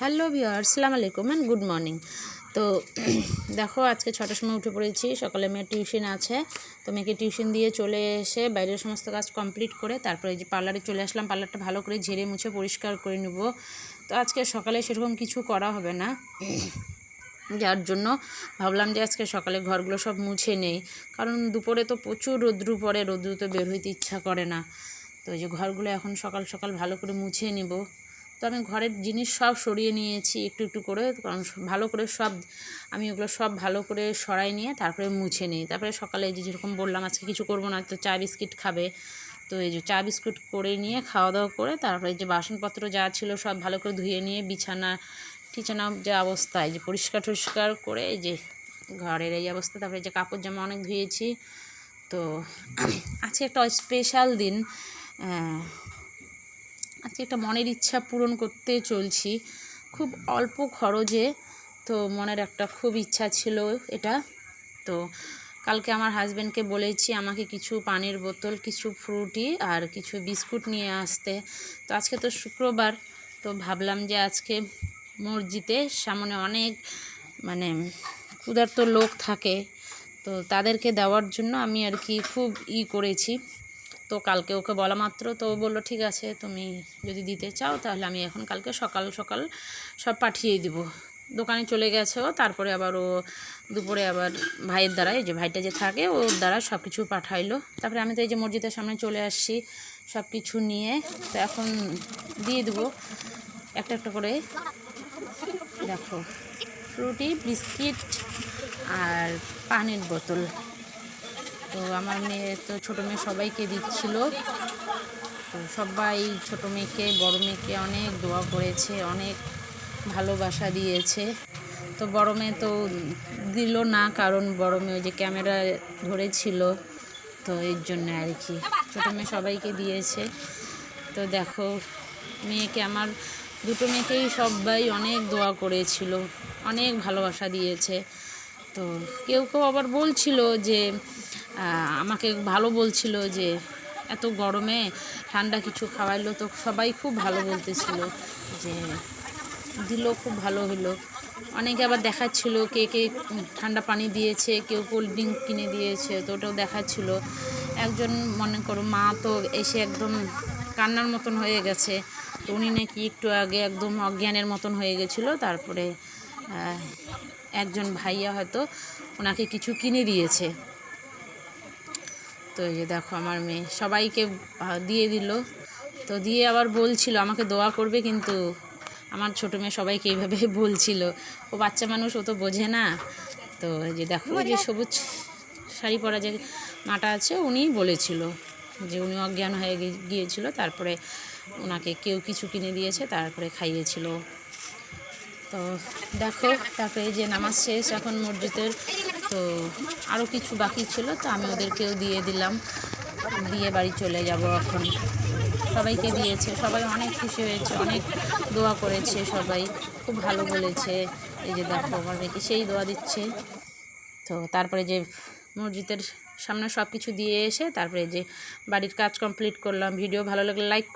Hello viewers, আসসালামু আলাইকুম and good morning. তো দেখো আজকে 6টার সময় উঠে পড়েছি। সকালে মেয়ের টিউশন আছে, তো মেয়েকে টিউশন দিয়ে চলে এসে বাইরের সমস্ত কাজ কমপ্লিট করে তারপরে এই যে পার্লারে চলে আসলাম। পার্লারটা ভালো করে ঝেড়ে মুছে পরিষ্কার করে নেব। তো আজকে সকালে সেরকম কিছু করা হবে না, যার জন্য ভাবলাম যে আজকে সকালে ঘরগুলো সব মুছে নেই, কারণ দুপুরে তো প্রচুর রৌদ্রু পড়ে, রৌদ্রু তো বের হইতে ইচ্ছা করে না। তো এই যে ঘরগুলো এখন সকাল সকাল ভালো করে মুছে নিব। তো আমি ঘরের জিনিস সব সরিয়ে নিয়েছি একটু একটু করে, কারণ ভালো করে সব আমি ওগুলো সব ভালো করে সরাই নিয়ে তারপরে মুছে নিই। তারপরে সকালে এই যে যেরকম বললাম আজকে কিছু করব না, তো চা বিস্কিট খাবে। তো এই যে চা বিস্কুট করে নিয়ে খাওয়া দাওয়া করে তারপরে এই যে বাসনপত্র যা ছিল সব ভালো করে ধুয়ে নিয়ে বিছানা যে অবস্থা, এই যে পরিষ্কার টরিষ্কার করে এই যে ঘরের এই অবস্থা। তারপরে যে কাপড় জামা অনেক ধুয়েছি। তো আজকে একটা স্পেশাল দিন, আজকে একটা মনের ইচ্ছা পূরণ করতে চলছি, খুব অল্প খরচে। তো মনের একটা খুব ইচ্ছা ছিল এটা। তো কালকে আমার হাজব্যান্ডকে বলেছি আমাকে কিছু পানির বোতল, কিছু ফ্রুটি আর কিছু বিস্কুট নিয়ে আসতে। তো আজকে তো শুক্রবার, তো ভাবলাম যে আজকে মসজিদে সামনে অনেক ক্ষুধার্ত লোক থাকে, তো তাদেরকে দেওয়ার জন্য আমি আর কি খুব করেছি। তো কালকে ওকে বলা মাত্র তো ও বললো ঠিক আছে, তুমি যদি দিতে চাও তাহলে আমি এখন কালকে সকাল সকাল সব পাঠিয়ে দিব। দোকানে চলে গেছে ও, তারপরে আবার ও দুপুরে আবার ভাইয়ের দ্বারা, এই যে ভাইটা যে থাকে ওর দ্বারা সব কিছু পাঠাইলো। তারপরে আমি তো এই যে মসজিদের সামনে চলে আসছি সব কিছু নিয়ে। তো এখন দিয়ে দেবো একটা একটা করে। দেখো ফ্রুটি, বিস্কিট আর পানির বোতল। তো আমার মেয়ে তো ছোটো মেয়ে সবাইকে দিচ্ছিল। তো সবাই ছোটো মেয়েকে বড় মেয়েকে অনেক দোয়া করেছে, অনেক ভালোবাসা দিয়েছে। তো বড় মেয়ে তো দিল না, কারণ বড় মেয়ে ওই যে ক্যামেরা ধরেছিল, তো এর জন্য আর কি। ছোটো মেয়ে সবাইকে দিয়েছে। তো দেখো মেয়েকে, আমার দুটো মেয়েকেই সবাই অনেক দোয়া করেছিল, অনেক ভালোবাসা দিয়েছে। তো কেউ কেউ আবার বলছিল যে আমাকে ভালো বলছিল যে এত গরমে ঠান্ডা কিছু খাওয়াইলো, তো সবাই খুব ভালো বলতেছিল যে দিল, খুব ভালো হলো। অনেকে আবার দেখাচ্ছিল কে কে ঠান্ডা পানি দিয়েছে, কেউ কোল্ড ড্রিঙ্ক কিনে দিয়েছে, তো ওটাও দেখাচ্ছিল। একজন মনে করো মা তো এসে একদম কান্নার মতন হয়ে গেছে, তো উনি নাকি একটু আগে একদম অজ্ঞানের মতন হয়ে গেছিলো। তারপরে একজন ভাইয়া হয়তো ওনাকে কিছু কিনে দিয়েছে। তো এই যে দেখো আমার মেয়ে সবাইকে দিয়ে দিল। তো দিয়ে আবার বলছিল আমাকে দোয়া করবে, কিন্তু আমার ছোটো মেয়ে সবাইকে এইভাবে বলছিল। ও বাচ্চা মানুষ, ও তো বোঝে না। তো এই যে দেখো যে সবুজ শাড়ি পরা যে মাটা আছে উনিই বলেছিল যে উনি অজ্ঞান হয়ে গিয়েছিল, তারপরে ওনাকে কেউ কিছু কিনে দিয়েছে, তারপরে খাইয়েছিল। তো দেখো তারপরে এই যে নামাজ শেষ এখন মসজিদের, তো আরও কিছু বাকি ছিল, তো আমি ওদেরকেও দিয়ে দিলাম, দিয়ে বাড়ি চলে যাব এখন। সবাইকে দিয়েছে, সবাই অনেক খুশি হয়েছে, অনেক দোয়া করেছে, সবাই খুব ভালো বলেছে। এই যে দেখো আমার মেয়েকে সেই দোয়া দিচ্ছে। তো তারপরে যে মসজিদের সামনে সব কিছু দিয়ে এসে তারপরে যে বাড়ির কাজ কমপ্লিট করলাম। ভিডিও ভালো লাগলে লাইক